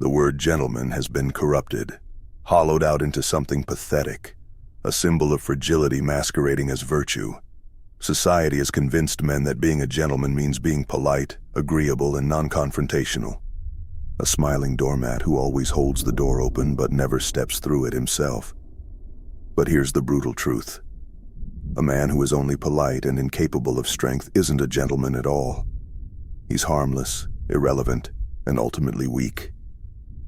The word gentleman has been corrupted, hollowed out into something pathetic, a symbol of fragility masquerading as virtue. Society has convinced men that being a gentleman means being polite, agreeable, and non-confrontational. A smiling doormat who always holds the door open but never steps through it himself. But here's the brutal truth. A man who is only polite and incapable of strength isn't a gentleman at all. He's harmless, irrelevant, and ultimately weak.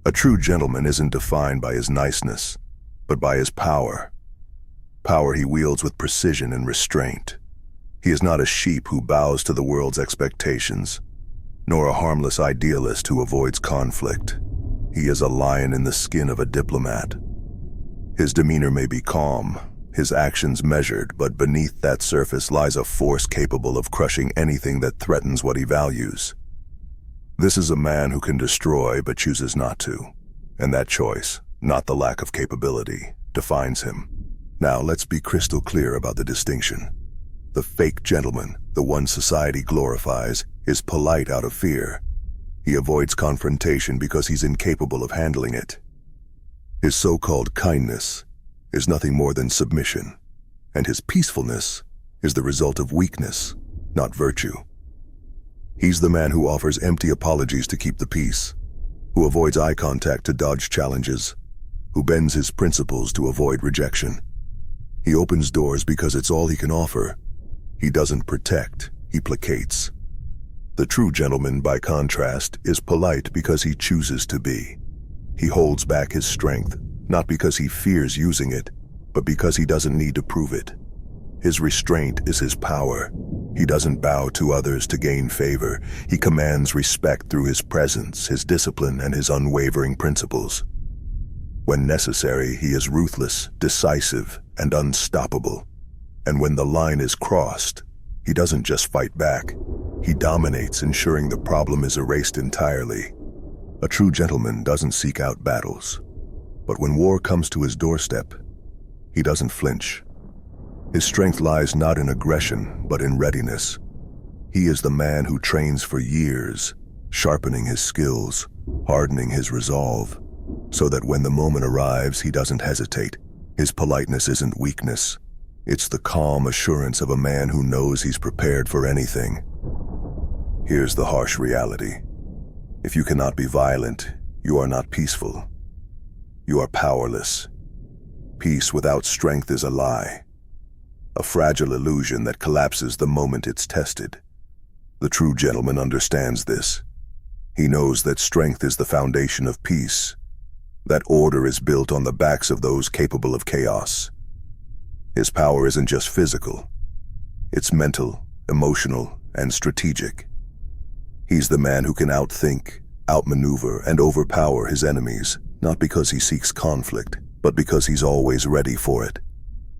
A true gentleman isn't defined by his niceness, but by his power. Power he wields with precision and restraint. He is not a sheep who bows to the world's expectations, nor a harmless idealist who avoids conflict. He is a lion in the skin of a diplomat. His demeanor may be calm, his actions measured, but beneath that surface lies a force capable of crushing anything that threatens what he values. This is a man who can destroy but chooses not to, and that choice, not the lack of capability, defines him. Now let's be crystal clear about the distinction. The fake gentleman, the one society glorifies, is polite out of fear. He avoids confrontation because he's incapable of handling it. His so-called kindness is nothing more than submission, and his peacefulness is the result of weakness, not virtue. He's the man who offers empty apologies to keep the peace, who avoids eye contact to dodge challenges, who bends his principles to avoid rejection. He opens doors because it's all he can offer. He doesn't protect, he placates. The true gentleman, by contrast, is polite because he chooses to be. He holds back his strength, not because he fears using it, but because he doesn't need to prove it. His restraint is his power. He doesn't bow to others to gain favor. He commands respect through his presence, his discipline, and his unwavering principles. When necessary, he is ruthless, decisive, and unstoppable. And when the line is crossed, he doesn't just fight back. He dominates, ensuring the problem is erased entirely. A true gentleman doesn't seek out battles. But when war comes to his doorstep, he doesn't flinch. His strength lies not in aggression, but in readiness. He is the man who trains for years, sharpening his skills, hardening his resolve, so that when the moment arrives, he doesn't hesitate. His politeness isn't weakness. It's the calm assurance of a man who knows he's prepared for anything. Here's the harsh reality. If you cannot be violent, you are not peaceful. You are powerless. Peace without strength is a lie, a fragile illusion that collapses the moment it's tested. The true gentleman understands this. He knows that strength is the foundation of peace, that order is built on the backs of those capable of chaos. His power isn't just physical. It's mental, emotional, and strategic. He's the man who can outthink, outmaneuver, and overpower his enemies, not because he seeks conflict, but because he's always ready for it.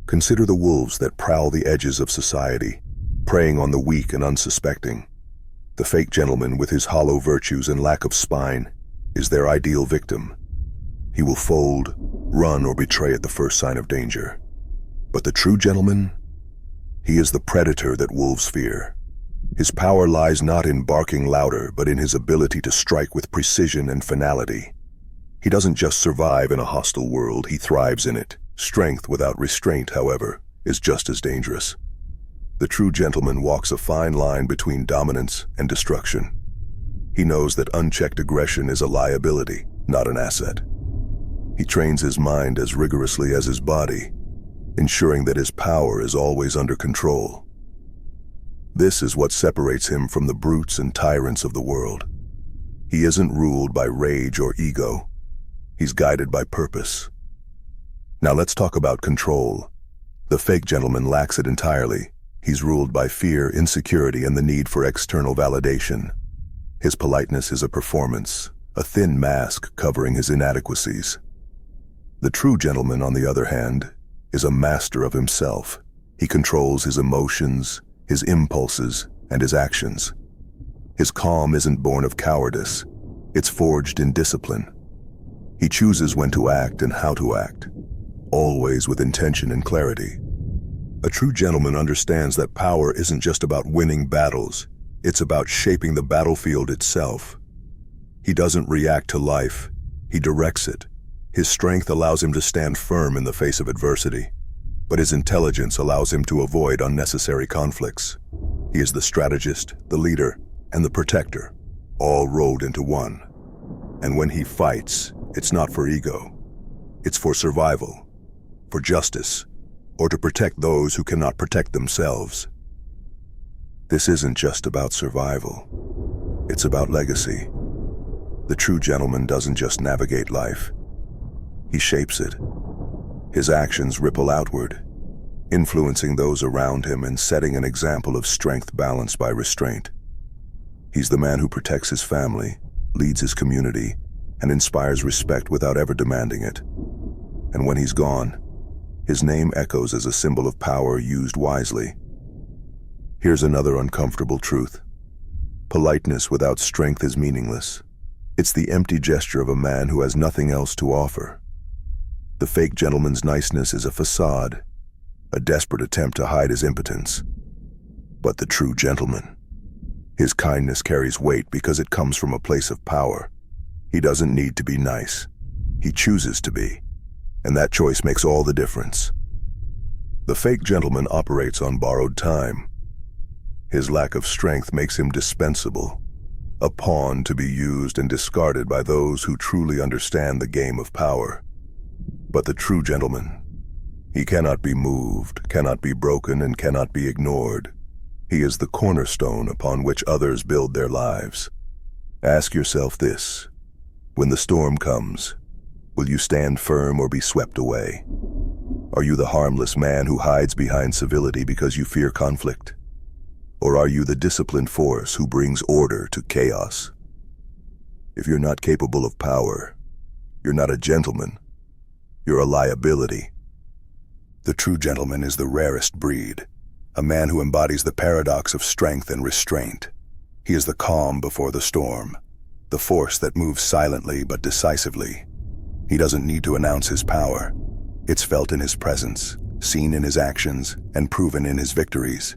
Consider the wolves that prowl the edges of society, preying on the weak and unsuspecting. The fake gentleman, with his hollow virtues and lack of spine, is their ideal victim. He will fold, run, or betray at the first sign of danger. But the true gentleman, he is the predator that wolves fear. His power lies not in barking louder, but in his ability to strike with precision and finality. He doesn't just survive in a hostile world, he thrives in it. Strength without restraint, however, is just as dangerous. The true gentleman walks a fine line between dominance and destruction. He knows that unchecked aggression is a liability, not an asset. He trains his mind as rigorously as his body, ensuring that his power is always under control. This is what separates him from the brutes and tyrants of the world. He isn't ruled by rage or ego. He's guided by purpose. Now let's talk about control. The fake gentleman lacks it entirely. He's ruled by fear, insecurity, and the need for external validation. His politeness is a performance, a thin mask covering his inadequacies. The true gentleman, on the other hand, is a master of himself. He controls his emotions, his impulses, and his actions. His calm isn't born of cowardice. It's forged in discipline. He chooses when to act and how to act, always with intention and clarity. A true gentleman understands that power isn't just about winning battles, it's about shaping the battlefield itself. He doesn't react to life, He directs it. His strength allows him to stand firm in the face of adversity, but his intelligence allows him to avoid unnecessary conflicts. He is the strategist, the leader, and the protector, all rolled into one. And when he fights, it's not for ego. It's for survival, for justice, or to protect those who cannot protect themselves. This isn't just about survival. It's about legacy. The true gentleman doesn't just navigate life. He shapes it. His actions ripple outward, influencing those around him and setting an example of strength balanced by restraint. He's the man who protects his family, leads his community, and inspires respect without ever demanding it. And when he's gone, his name echoes as a symbol of power used wisely. Here's another uncomfortable truth. Politeness without strength is meaningless. It's the empty gesture of a man who has nothing else to offer. The fake gentleman's niceness is a facade, a desperate attempt to hide his impotence. But the true gentleman, his kindness carries weight because it comes from a place of power. He doesn't need to be nice. He chooses to be, and that choice makes all the difference. The fake gentleman operates on borrowed time. His lack of strength makes him dispensable, a pawn to be used and discarded by those who truly understand the game of power. But the true gentleman, he cannot be moved, cannot be broken, and cannot be ignored. He is the cornerstone upon which others build their lives. Ask yourself this: when the storm comes, will you stand firm or be swept away? Are you the harmless man who hides behind civility because you fear conflict? Or are you the disciplined force who brings order to chaos? If you're not capable of power, you're not a gentleman. You're a liability. The true gentleman is the rarest breed, a man who embodies the paradox of strength and restraint. He is the calm before the storm, the force that moves silently but decisively. He doesn't need to announce his power. It's felt in his presence, seen in his actions, and proven in his victories.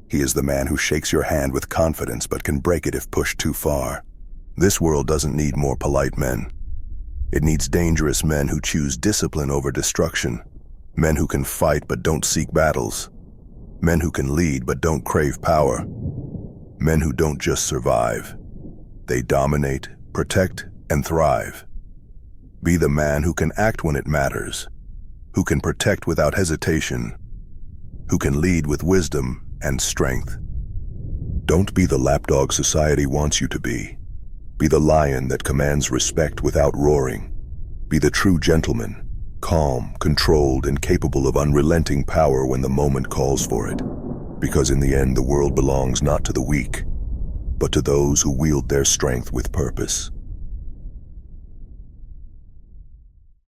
He is the man who shakes your hand with confidence but can break it if pushed too far. This world doesn't need more polite men. It needs dangerous men who choose discipline over destruction, men who can fight but don't seek battles, men who can lead but don't crave power, men who don't just survive. They dominate, protect, and thrive. Be the man who can act when it matters, who can protect without hesitation, who can lead with wisdom and strength. Don't be the lapdog society wants you to be. Be the lion that commands respect without roaring. Be the true gentleman, calm, controlled, and capable of unrelenting power when the moment calls for it. Because in the end, the world belongs not to the weak, but to those who wield their strength with purpose.